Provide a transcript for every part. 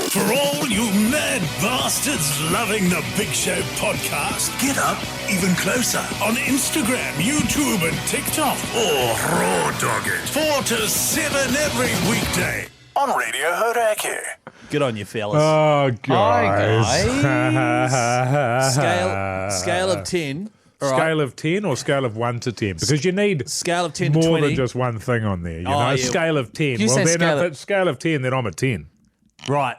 For all you mad bastards loving the Big Show podcast, get up even closer on Instagram, YouTube and TikTok. Or raw dog it 4 to 7 every weekday on Radio Hauraki. Good on you, fellas. Oh, guys. Scale of 10. All right. Scale of 10 or scale of 1 to 10? Because you need Scale of 10 to more 20. than just one thing on there. You know, yeah. scale of 10. You Well, say then scale if of- it's scale of 10, then I'm a 10. Right.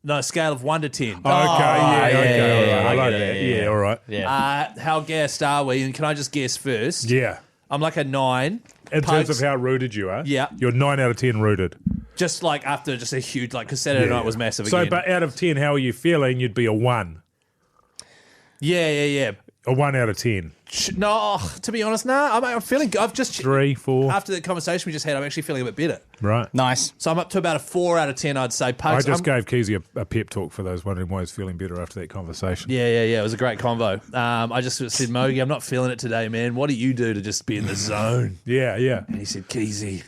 No, scale of 1 to 10. Okay, yeah, okay. yeah, all right. I like yeah, that. yeah. Yeah, all right. Yeah. How gassed are we? And can I just guess first? Yeah. I'm like a 9. In terms Pugs, of how rooted you are, Yeah. you're 9 out of 10 rooted. just like after just a huge, like, because Saturday night was massive So, again. but out of 10, how are you feeling? You'd be a 1. Yeah. A 1 out of 10. No, to be honest, I'm feeling good. I've just, 3, 4. after the conversation we just had, I'm actually feeling a bit better. Right. Nice. So I'm up to about a 4 out of 10, I'd say. I Pugs, just gave Keyzie a pep talk for those wondering why he's feeling better after that conversation. Yeah. It was a great convo. I just said, Mogi, I'm not feeling it today, man. What do you do to just be in the zone? Yeah. And he said, Keyzie,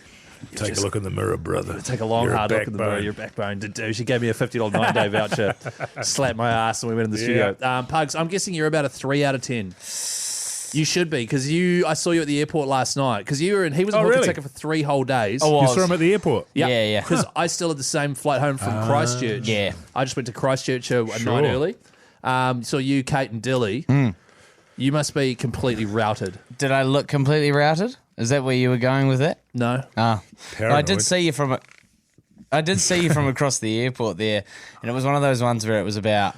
Take a look in the mirror, brother. take a long, You're a hard look in the mirror. backbone. Your backbone to do. She gave me a $50 9-day voucher, slapped my ass, and we went in the studio. Pugs, I'm guessing you're about a 3 out of 10. You should be, because I saw you at the airport last night, because he was in Hokitika really? for 3 whole days. Oh, You saw him at the airport? Yeah. Because I still had the same flight home from Christchurch. Yeah. I just went to Christchurch a night Sure. early. Saw you, Kate, and Dilly. You must be completely routed. Did I look completely routed? Is that where you were going with it? No? Ah. Paranoid. I did see you from across the airport there, and it was one of those ones where it was about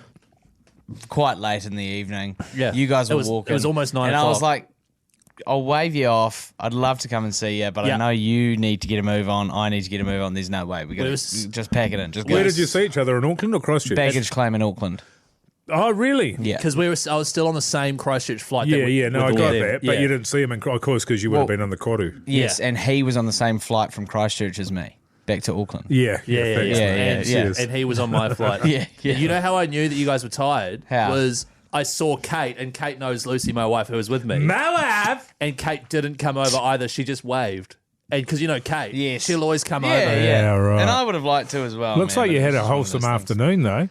quite late in the evening. Yeah. You guys It were was- walking. it was almost 9 And I was o'clock. like, I'll wave you off. I'd love to come and see you, but Yeah. I know you need to get a move on. I need to get a move on. There's no way. We got Well, to it was- just pack it in. Just go. Where did you see each other, in Auckland or Christchurch? Baggage claim in Auckland. Oh, really? Yeah. Because I was still on the same Christchurch flight. Yeah, that no, I with got all them. that. But Yeah. you didn't see him, of course, because you would have been on the Koru. Yes, Yeah. and he was on the same flight from Christchurch as me, back to Auckland. Yeah. Yeah, thanks, yeah, mate. yeah. Cheers. And he was on my flight. Yeah. You know how I knew that you guys were tired? How? Was I saw Kate, and Kate knows Lucy, my wife, who was with me. My wife! And Kate didn't come over either. She just waved. And because you know Kate, Yes. she'll always come Yeah, over. Yeah, right. And I would have liked to as well. Looks man, like but you had it's a just one of wholesome those things. afternoon, though.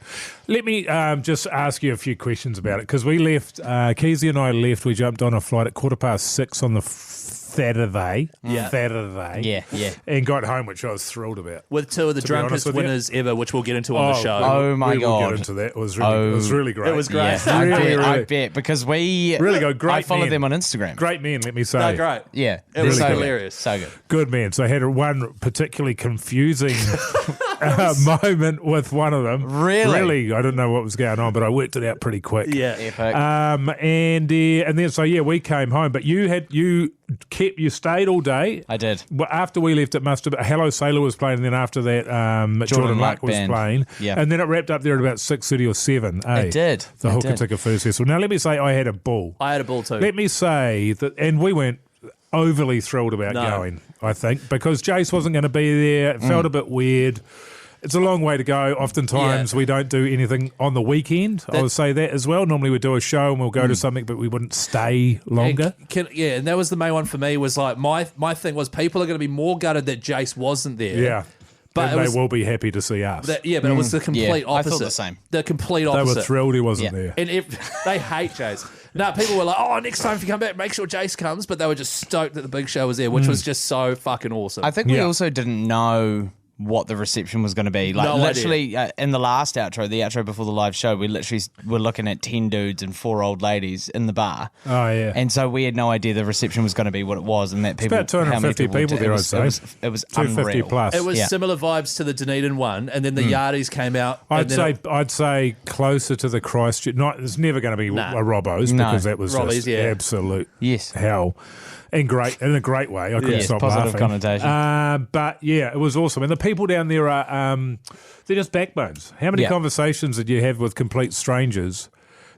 Let me just ask you a few questions about it, because we left, Keyzie and I left, we jumped on a flight at 6:15 on the Saturday. Yeah. Saturday. Yeah. And got home, which I was thrilled about. With 2 of the To be honest drunkest with you. winners ever, which we'll get into on the show. Oh, my we will God. get into that. It was really great. It was great. Yeah, I Really, bet, I really. bet, because we Really good, great I followed men. them on Instagram. Great men, let me say. No, great. Yeah, It was so really good. hilarious. So good. Good man. So I had one particularly confusing moment with one of them. Really? I didn't know what was going on, but I worked it out pretty quick. Yeah. Epic. And then so yeah, we came home, but you stayed all day. I did. Well, after we left, it must have been Hello Sailor was playing, and then after that, Jordan Luck was Band. playing. Yeah. And then it wrapped up there at about 6:30 or 7. It did. The It did. Hokitika Food Festival. Now let me say I had a ball. I had a ball too. Let me say that, and we weren't overly thrilled about No. going, I think, because Jace wasn't going to be there. It felt a bit weird. It's a long way to go. Oftentimes, Yeah. we don't do anything on the weekend. I would say that as well. Normally, we do a show and we'll go to something, but we wouldn't stay longer. And that was the main one for me. Was like my thing was people are going to be more gutted that Jace wasn't there. Yeah. But and it they was- will be happy to see us. but it was the complete Yeah, I opposite. thought the same. The complete They opposite. were thrilled he wasn't Yeah. there. And they hate Jace. No, people were like, "Oh, next time if you come back, make sure Jace comes." But they were just stoked that the big show was there, which was just so fucking awesome. I think we Yeah. also didn't know what the reception was going to be. Like No literally in the last outro, the outro before the live show, we literally were looking at 10 dudes and 4 old ladies in the bar. Oh, yeah. And so we had no idea the reception was going to be what it was, and that people about 250 how many people there, it I'd was, say. It was 250 unreal. plus. it was Yeah. similar vibes to the Dunedin one, and then the Yardies came out. I'd and then I'd say closer to the Christchurch. Not, it's never going to be Nah. a Robbo's No. because that was Robbo's, just yeah. absolute Yes. hell. And great, in a great way. I couldn't Yes, stop positive laughing. connotation. But yeah, it was awesome. And the people down there are, they're just backbones. How many Yeah. conversations did you have with complete strangers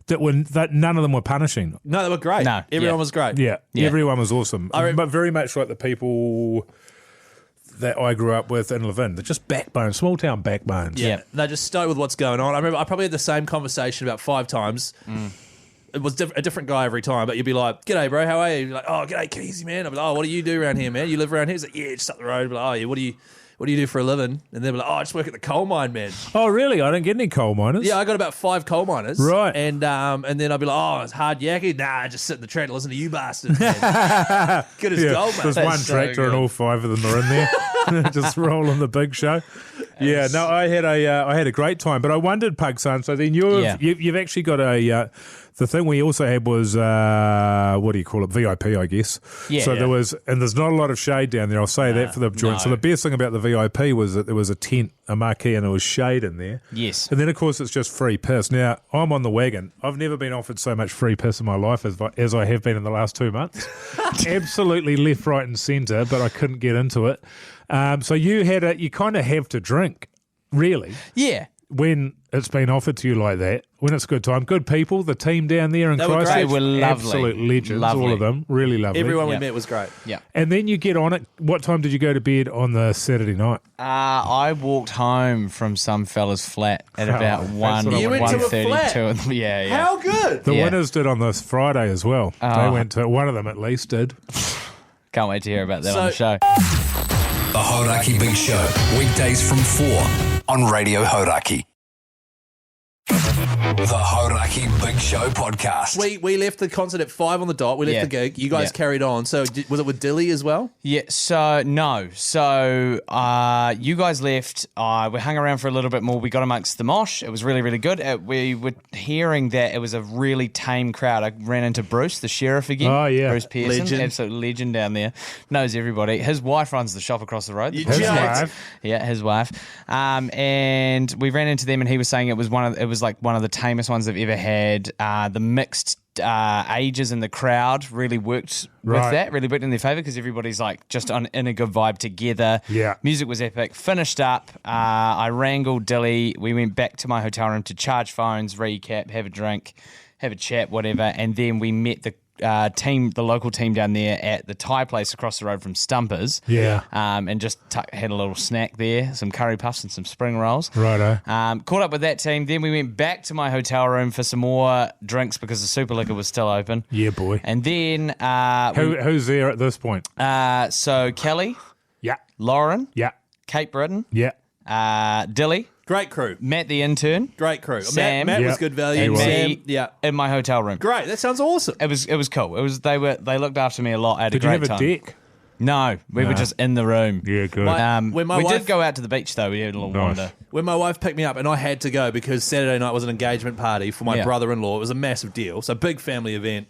that none of them were punishing? no, they were great. No, Everyone yeah. was great. Yeah, Yeah. everyone was awesome. I But very much like the people that I grew up with in Levin. They're just backbones, small town backbones. Yeah. They're just stoked with what's going on. I remember I probably had the same conversation about 5 times. It was a different guy every time, but you'd be like, "G'day, bro, how are you?" You'd be like, "Oh, g'day, Keyzie, man." I'd be like, "Oh, what do you do around here, man? You live around here?" He's like, "Yeah, just up the road." I'd be like, "Oh, yeah, what do what do you do for a living? And they'll be like, oh, I just work at the coal mine, man. Oh, really? I don't get any coal miners. Yeah, I got about 5 coal miners. Right. And then I'll be like, oh, it's hard yakking. Nah, just sit in the track and listen to you bastards, man. Good as gold, mate. There's one tractor and all 5 of them are in there, just rolling the big show. Yeah, no, I had a great time, but I wondered, Pugson. So then you've actually got the thing we also had was what do you call it? VIP, I guess. Yeah. So there's not a lot of shade down there. I'll say that for the joint. No. So the best thing about the VIP was that there was a tent, a marquee, and there was shade in there. Yes. And then of course it's just free piss. Now I'm on the wagon. I've never been offered so much free piss in my life as I have been in the last 2 months. Absolutely left, right, and centre, but I couldn't get into it. So you kind of have to drink, really. Yeah. When it's been offered to you like that, when it's a good time, good people, the team down there in They were great. Christchurch, They were lovely. absolute legends, all of them, really lovely. Everyone we Yeah. met was great. Yeah. And then you get on it. What time did you go to bed on the Saturday night? I walked home from some fella's flat at Oh, about that's 1, what I You went to a 1:32. flat? Yeah. How good? The Yeah. winners did on this Friday as well. They went to, one of them at least did. Can't wait to hear about that So- on the show. The Hauraki Big Show, weekdays from 4 on Radio Hauraki. The Hauraki Big Show podcast. We left the concert at 5 on the dot. We left Yeah. the gig. You guys Yeah. carried on. So was it with Dilly as well? Yeah, so no. So you guys left. We hung around for a little bit more. We got amongst the mosh. It was really, really good. We were hearing that it was a really tame crowd. I ran into Bruce, the sheriff again. Oh, yeah. Bruce Pearson. Legend. Absolute legend down there. Knows everybody. His wife runs the shop across the road. You His joked. wife. Yeah, his wife. And we ran into them, and he was saying it was like one of the tamest ones they've ever had. The mixed ages in the crowd really worked with Right. that. Really worked in their favour because everybody's like just in a good vibe together. Yeah. Music was epic. Finished up. I wrangled Dilly. We went back to my hotel room to charge phones, recap, have a drink, have a chat, whatever, and then we met the local team down there at the Thai place across the road from Stumpers. Yeah. And just had a little snack there, some curry puffs and some spring rolls. Righto. Caught up with that team. Then we went back to my hotel room for some more drinks because the super liquor was still open. Yeah, boy. And then Who's there at this point? so Kelly, Yeah. Lauren, Yeah. Kate Britton, Yeah. Dilly, Great crew. Matt the intern, Great crew. Sam. Matt was Yep. good value. He and was. me Sam, yeah. in my hotel room. Great. That sounds awesome. It was cool. They looked after me a lot. I had Did a you great have time. a deck? No, we were just in the room. Yeah, good. When my we wife- did go out to the beach though. We had a little Nice. wander. When my wife picked me up, and I had to go because Saturday night was an engagement party for my Yeah. brother-in-law. It was a massive deal. So big family event.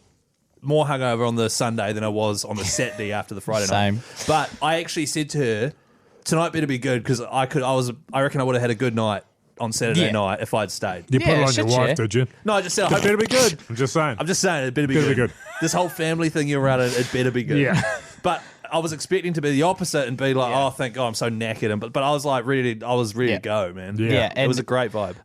More hungover on the Sunday than I was on the Saturday after the Friday Same. night. But I actually said to her, tonight better be good because I reckon I would have had a good night on Saturday Yeah. night if I'd stayed. You put Yeah, it on shit, your wife, yeah. did you? No, I just said, I It hope better be good. I'm just saying. I'm just saying it better be Better good. be good. This whole family thing you're running, it better be good. Yeah. But I was expecting to be the opposite and be like, Yeah. oh, thank God, I'm so knackered. But I was like, ready Yeah. to go, man. Yeah. Yeah, It was a great vibe.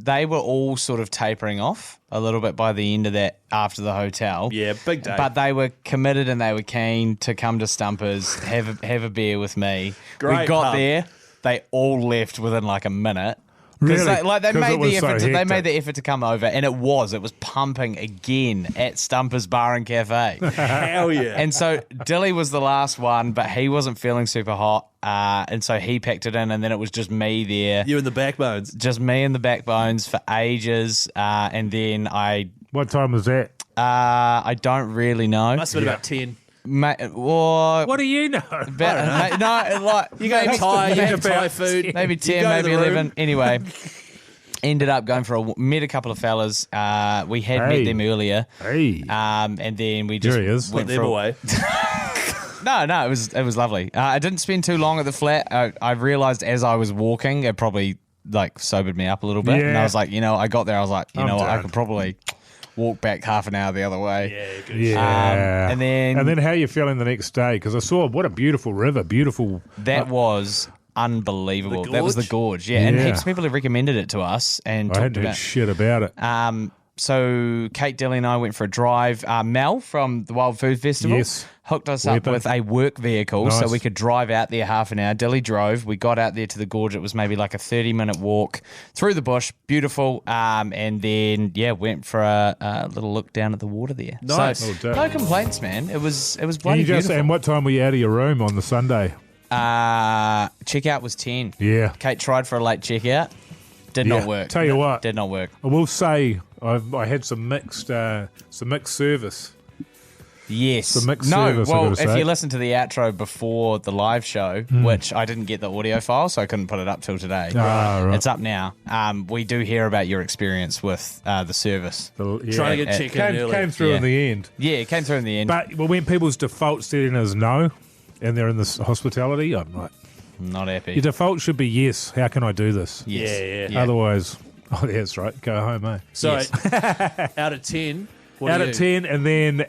They were all sort of tapering off a little bit by the end of that after the hotel. Yeah, big day. But they were committed and they were keen to come to Stumpers, have a beer with me. We Great got pub. there, they all left within like a minute. 'Cause Really? They 'Cause it made was the so effort. They hectic. made the effort to come over, and it was pumping again at Stumpers Bar and Cafe. Hell yeah. And so Dilly was the last one, but he wasn't feeling super hot, and so he packed it in, and then it was just me there. You and the backbones. Just me and the backbones for ages, and then What time was that? I don't really know. Must have been about 10. What do you know? You go Thai, you have Thai food. maybe You 10, go to maybe the room. 11. Anyway, ended up going met a couple of fellas. We had met Hey. them earlier. Hey. And then we just There he is. Put went them for away. No, it was lovely. I didn't spend too long at the flat. I realised as I was walking, it probably like sobered me up a little bit, and I Yeah. was like, I got there, I was like, I'm what, I done. could probably walk back half an hour the other way. Yeah, good. Yeah. and then- how are you feeling the next day? Because I saw what a beautiful river, beautiful. That was unbelievable. The That was the gorge? gorge, yeah. And Yeah. heaps of people have recommended it to us and I talked hadn't heard about. shit about it. So Kate, Dilly, and I went for a drive. Mel from the Wild Food Festival Yes. hooked us Weapon. up with a work vehicle so Nice. we could drive out there half an hour. Dilly drove. We got out there to the gorge. It was maybe like a 30-minute walk through the bush. Beautiful. And then, went for a little look down at the water there. Nice. So, Oh, no complaints, man. It was And bloody beautiful. and what time were you out of your room on the Sunday? Checkout was 10. Yeah. Kate tried for a late checkout. Did Yeah. not work. Tell you what. Did not work. I will say I had some mixed service. Yes. The mixed no, service, I well, gotta if say. you listen to the outro before the live show, which I didn't get the audio file, so I couldn't put it up till today. Ah, right. It's up now. We do hear about your experience with the service. Yeah. Trying to get it chicken early. Came through Yeah. in the end. Yeah, it came through in the end. But when people's default setting is no, and they're in this hospitality, I'm like, Not happy. your default should be yes. How can I do this? Yes. Yeah. Otherwise, oh, that's right. Go home, eh? So, Yes. out of 10, what Out do at you- 10,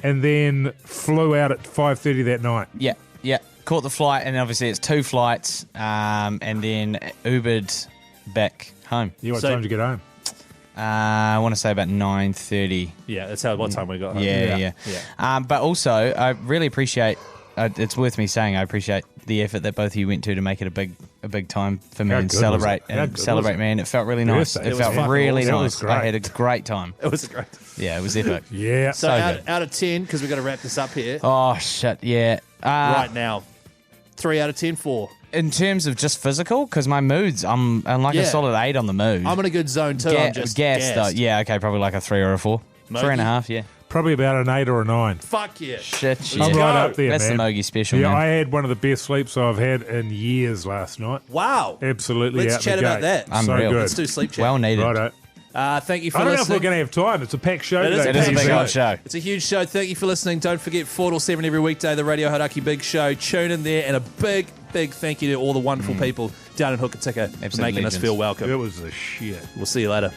and then flew out at 5:30 that night. Yeah, yeah. Caught the flight, and obviously it's 2 flights, and then Ubered back home. Yeah, what So- time did you get home? I want to say about 9:30. Yeah, that's what time we got home. Yeah. But also, I really appreciate. It's worth me saying I appreciate the effort that both of you went to make it a big time for me How and good was celebrate it? How good was it? man. It felt really nice. Birthday. It It felt was really fucking nice. awesome. It was I had a great time. It was great. Yeah, it was epic. Yeah. So, So out, good. out of 10, because we've got to wrap this up here Oh shit, yeah. right now. 3 out of 10, 4. In terms of just physical, because my moods, I'm like Yeah. a solid 8 on the mood. I'm in a good zone too. I'm just gassed though. Yeah, okay, probably like a 3 or a 4. Mogi? 3.5, yeah. Probably about an 8 or a 9. Fuck yeah. Shit, Let's yeah. I'm go. right up there, That's man. the Mogi special, Yeah, man. I had one of the best sleeps I've had in years last night. Wow. Absolutely. Let's out chat the about gate. that. So Unreal. good. Let's do sleep chat. Well needed. Righto. Thank you for I don't know if listening. we're going to have time. It's a packed show It is today. a packed It is a big show. old show. It's a huge show. Thank you for listening. Don't forget 4 till 7 every weekday, the Radio Hauraki Big Show. Tune in there, and a big thank you to all the wonderful people down in Hokitika for Absolute making us legends. feel welcome. It was a shit. We'll see you later.